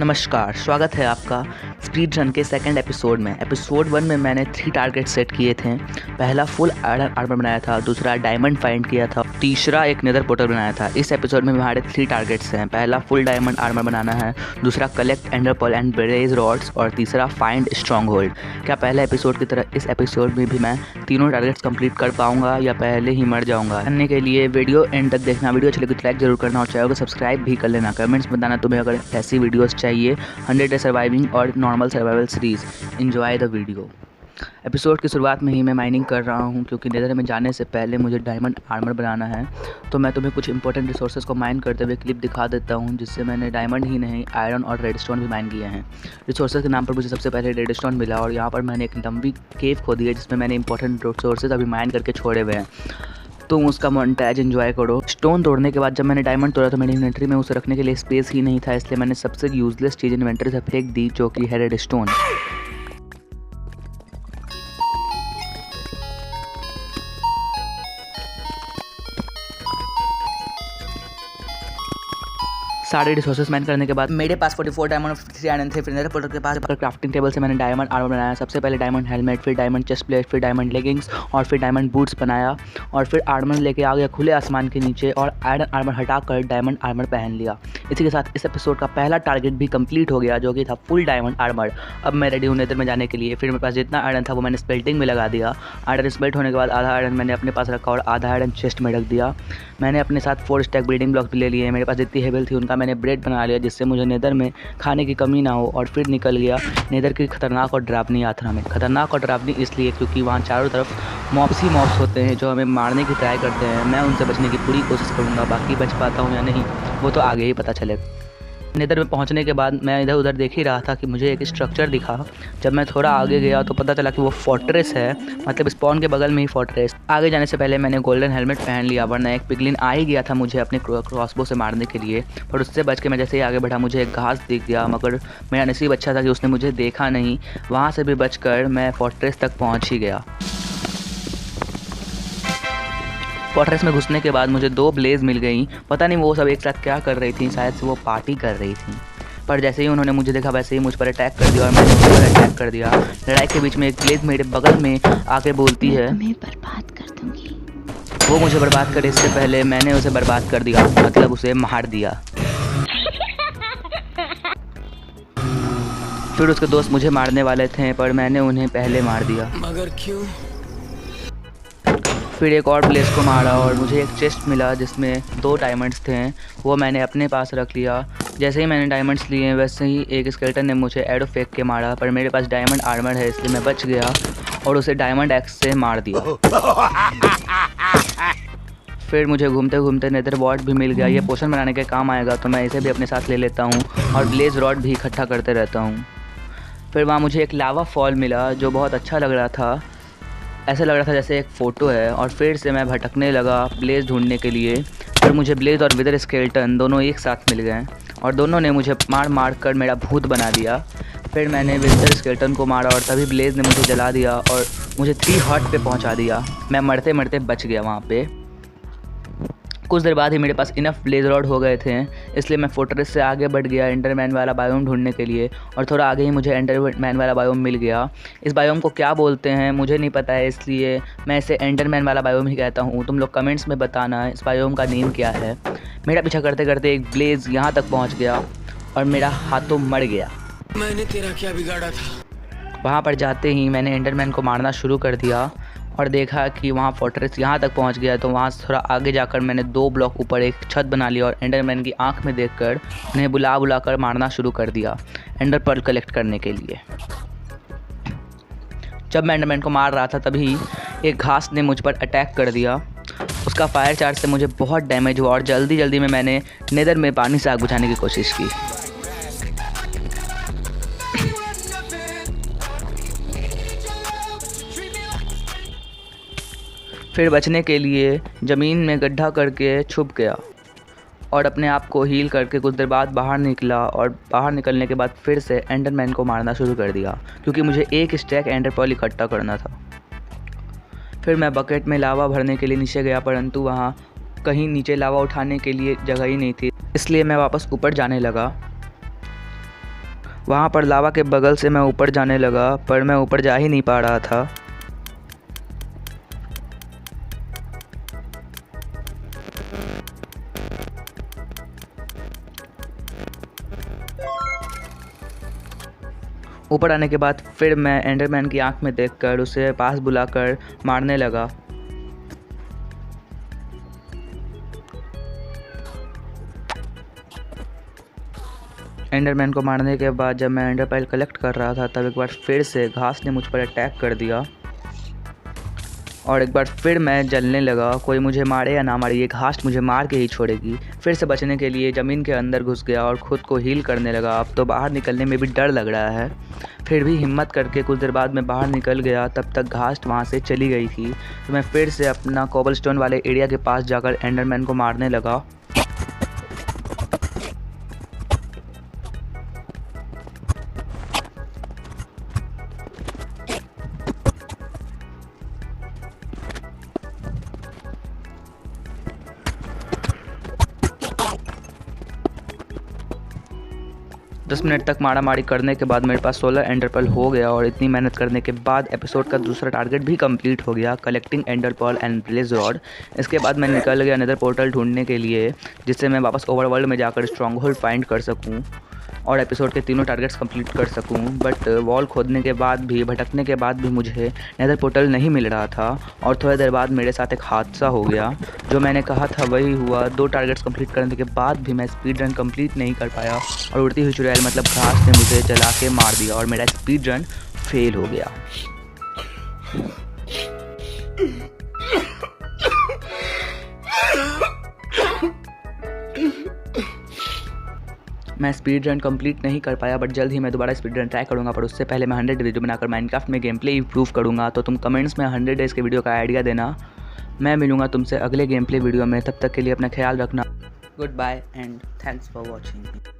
नमस्कार, स्वागत है आपका स्पीड रन के सेकंड एपिसोड में। एपिसोड 1 में मैंने 3 टारगेट सेट किए थे। पहला फुल आयरन आर्मर बनाया था, दूसरा डायमंड फाइंड किया था, तीसरा एक नेदर पोर्टल बनाया था। इस एपिसोड में हमारे 3 टारगेट्स हैं। पहला फुल डायमंड आर्मर बनाना है, दूसरा collect ender pearl and blaze rods और तीसरा फाइंड स्ट्रॉन्ग होल्ड। क्या पहले एपिसोड की तरह इस एपिसोड में भी मैं तीनों टारगेट्स कंप्लीट कर पाऊंगा या पहले ही मर जाऊंगा? जानने के लिए वीडियो एंड तक देखना। वीडियो अच्छी लगी तो लाइक जरूर करना और चैनल को सब्सक्राइब भी कर लेना। कमेंट्स में बताना तुम्हें अगर ऐसी वीडियोस चाहिए, 100 डे सर्वाइविंग और normal survival series. Enjoy the video. Episode की शुरुआत में ही मैं माइनिंग कर रहा हूं क्योंकि नेदर में जाने से पहले मुझे डायमंड आर्मर बनाना है। तो मैं तुम्हें कुछ इंपॉर्टेंट रिसोर्सेज को माइन करते हुए क्लिप दिखा देता हूं, जिससे मैंने डायमंड ही नहीं आयरन और रेडस्टोन भी माइन किए हैं। रिसोर्सेज के नाम पर मुझे सबसे पहले रेडस्टोन मिला और यहाँ पर मैंने एक लंबी केव खोदी है जिसमें मैंने इंपॉर्टेंट रिसोर्सेज अभी माइन करके छोड़े हुए हैं। तुम उसका मोन्टाज एंजॉय करो। स्टोन तोड़ने के बाद जब मैंने डायमंड तोड़ा तो मेरी इन्वेंट्री में उसे रखने के लिए स्पेस ही नहीं था, इसलिए मैंने सबसे यूजलेस चीज़ इन्वेंट्री से फेंक दी, जो कि है रेडस्टोन। सारे रिसोर्सेज माइन करने के बाद मेरे पास 44 डायमंड और 53 आयरन थे। फिर नेदर पोर्टल के पास क्राफ्टिंग टेबल से मैंने डायमंड आर्मर बनाया। सबसे पहले डायमंड हेलमेट, फिर डायमंड चेस्ट प्लेट, फिर डायमंड लेगिंग्स और फिर डायमंड बूट्स बनाया और फिर आर्मर लेके आ गया खुले आसमान के नीचे और आयरन आर्मर हटाकर डायमंड आर्मर पहन लिया। इसी के साथ इस एपिसोड का पहला टारगेट भी कंप्लीट हो गया, जो कि था फुल डायमंड आर्मर। अब मैं रेडी हूँ नेदर में जाने के लिए। फिर मेरे पास जितना आयरन था वो मैंने स्पेल्टिंग में लगा दिया। आयरन स्पेल्ट होने के बाद आधा आयरन मैंने अपने पास रखा और आधा आयरन चेस्ट में रख दिया। मैंने अपने साथ 4 स्टैक बिल्डिंग ब्लॉक भी ले लिए। मेरे पास जितनी हेबल थी उनका मैंने ब्रेड बना लिया, जिससे मुझे नेदर में खाने की कमी ना हो। और फिर निकल गया नेदर की खतरनाक और डरावनी यात्रा में। खतरनाक और डरावनी इसलिए क्योंकि वहाँ चारों तरफ मॉब्स ही मॉब्स होते हैं जो हमें मारने की ट्राई करते हैं। मैं उनसे बचने की पूरी कोशिश करूँगा, बाकी बच पाता हूँ या नहीं वो तो आगे ही पता चलेगा। नेदर में पहुंचने के बाद मैं इधर उधर देख ही रहा था कि मुझे एक स्ट्रक्चर दिखा। जब मैं थोड़ा आगे गया तो पता चला कि वो फोर्ट्रेस है, मतलब स्पॉन के बगल में ही फोर्ट्रेस। आगे जाने से पहले मैंने गोल्डन हेलमेट पहन लिया, वरना एक पिगलिन आ ही गया था मुझे अपने क्रॉसबो से मारने के लिए। पर उससे बच के मैं जैसे ही आगे बढ़ा मुझे एक घास दिख गया, मगर मेरा नसीब अच्छा था कि उसने मुझे देखा नहीं। वहाँ से भी बचकर मैं फोर्ट्रेस तक पहुँच ही गया। फोर्ट्रेस में घुसने के बाद मुझे 2 ब्लेज मिल गई। पता नहीं वो सब एक साथ क्या कर रही थी, शायद से वो पार्टी कर रही थी। पर जैसे ही उन्होंने मुझे देखा वैसे ही मुझ पर अटैक कर दिया और मैंने उन पर अटैक कर दिया। लड़ाई के बीच में एक ब्लेज मेरे बगल में आके बोलती है, तुम्हें बर्बाद कर दूंगी। वो मुझे बर्बाद करे इससे पहले मैंने उसे बर्बाद कर दिया, मतलब उसे मार दिया। फिर उसके दोस्त मुझे मारने वाले थे पर मैंने उन्हें पहले मार दिया। मगर क्यों? फिर एक और प्लेस को मारा और मुझे एक चेस्ट मिला जिसमें 2 डायमंड्स थे। वो मैंने अपने पास रख लिया। जैसे ही मैंने डायमंड्स लिए वैसे ही एक स्केलेटन ने मुझे एरो फेंक के मारा, पर मेरे पास डायमंड आर्मर है इसलिए मैं बच गया और उसे डायमंड एक्स से मार दिया। फिर मुझे घूमते घूमते नेदर वॉर्ड भी मिल गया। ये पोशन बनाने के काम आएगा तो मैं इसे भी अपने साथ ले लेता हूँ और ब्लेज रॉड भी इकट्ठा करते रहता हूँ। फिर वहाँ मुझे एक लावा फॉल मिला जो बहुत अच्छा लग रहा था। ऐसा लग रहा था जैसे एक फ़ोटो है। और फिर से मैं भटकने लगा ब्लेज ढूंढने के लिए। फिर मुझे ब्लेज और विदर स्केलेटन दोनों एक साथ मिल गए और दोनों ने मुझे मार मार कर मेरा भूत बना दिया। फिर मैंने विदर स्केलेटन को मारा और तभी ब्लेज ने मुझे जला दिया और मुझे 3 हार्ट पे पहुंचा दिया। मैं मरते मरते बच गया वहाँ पे। कुछ देर बाद ही मेरे पास इनफ ब्लेज रॉड हो गए थे, इसलिए मैं फोर्ट्रेस से आगे बढ़ गया एंडरमैन वाला बायोम ढूंढने के लिए। और थोड़ा आगे ही मुझे एंडरमैन वाला बायोम मिल गया। इस बायोम को क्या बोलते हैं मुझे नहीं पता है, इसलिए मैं इसे एंडरमैन वाला बायोम ही कहता हूँ। तुम लोग कमेंट्स में बताना इस बायोम का नेम क्या है। मेरा पीछा करते करते एक ब्लेज यहाँ तक पहुँच गया और मेरा हाथों मर गया। मैंने तेरा क्या बिगाड़ा था? वहाँ पर जाते ही मैंने एंडरमैन को मारना शुरू कर दिया और देखा कि वहाँ फोर्ट्रेस यहाँ तक पहुँच गया। तो वहाँ से थोड़ा आगे जाकर मैंने 2 ब्लॉक ऊपर एक छत बना लिया और एंडरमैन की आंख में देखकर उन्हें बुला बुला कर मारना शुरू कर दिया एंडर पर्ल कलेक्ट करने के लिए। जब मैं एंडरमैन को मार रहा था तभी एक घास ने मुझ पर अटैक कर दिया। उसका फायर चार्ज से मुझे बहुत डैमेज हुआ और जल्दी जल्दी में मैंने नेदर में पानी से आग बुझाने की कोशिश की। फिर बचने के लिए ज़मीन में गड्ढा करके छुप गया और अपने आप को हील करके कुछ देर बाद बाहर निकला। और बाहर निकलने के बाद फिर से एंडरमैन को मारना शुरू कर दिया क्योंकि मुझे 1 स्टैक एंडर पर्ल इकट्ठा करना था। फिर मैं बकेट में लावा भरने के लिए नीचे गया, परंतु वहाँ कहीं नीचे लावा उठाने के लिए जगह ही नहीं थी, इसलिए मैं वापस ऊपर जाने लगा। वहाँ पर लावा के बगल से मैं ऊपर जाने लगा, पर मैं ऊपर जा ही नहीं पा रहा था। ऊपर आने के बाद फिर मैं एंडरमैन की आंख में देखकर उसे पास बुलाकर मारने लगा। एंडरमैन को मारने के बाद जब मैं एंडर पर्ल कलेक्ट कर रहा था तब एक बार फिर से घास ने मुझ पर अटैक कर दिया और एक बार फिर मैं जलने लगा। कोई मुझे मारे या ना मारे, ये घास मुझे मार के ही छोड़ेगी। फिर से बचने के लिए ज़मीन के अंदर घुस गया और ख़ुद को हील करने लगा। अब तो बाहर निकलने में भी डर लग रहा है, फिर भी हिम्मत करके कुछ देर बाद मैं बाहर निकल गया। तब तक घास वहाँ से चली गई थी, तो मैं फिर से अपना कोबलस्टोन वाले एरिया के पास जाकर एंडरमैन को मारने लगा। दस मिनट तक मारामारी करने के बाद मेरे पास 16 एंडर पर्ल हो गया और इतनी मेहनत करने के बाद एपिसोड का दूसरा टारगेट भी कंप्लीट हो गया, collecting ender pearl and blaze rod. इसके बाद मैं निकल गया नेदर पोर्टल ढूंढने के लिए, जिससे मैं वापस ओवरवर्ल्ड में जाकर स्ट्रॉन्ग होल्ड फाइंड कर सकूं और एपिसोड के तीनों टारगेट्स कंप्लीट कर सकूं। बट वॉल खोदने के बाद भी, भटकने के बाद भी मुझे नेदर पोर्टल नहीं मिल रहा था और थोड़ी देर बाद मेरे साथ एक हादसा हो गया। जो मैंने कहा था वही हुआ, 2 टारगेट्स कंप्लीट करने के बाद भी मैं स्पीड रन कंप्लीट नहीं कर पाया और उड़ती हुई चुड़ैल मतलब घास ने मुझे जला के मार दिया और मेरा स्पीड रन फेल हो गया। मैं स्पीड रन कंप्लीट नहीं कर पाया, बट जल्द ही मैं दोबारा स्पीड रन ट्राई करूँगा। पर उससे पहले मैं 100 वीडियो बनाकर माइनक्राफ्ट में गेम प्ले इम्प्रूव करूँगा। तो तुम कमेंट्स में 100 डेज़ के वीडियो का आइडिया देना। मैं मिलूँगा तुमसे अगले गेम प्ले वीडियो में, तब तक के लिए अपना ख्याल रखना। Good bye and thanks for watching.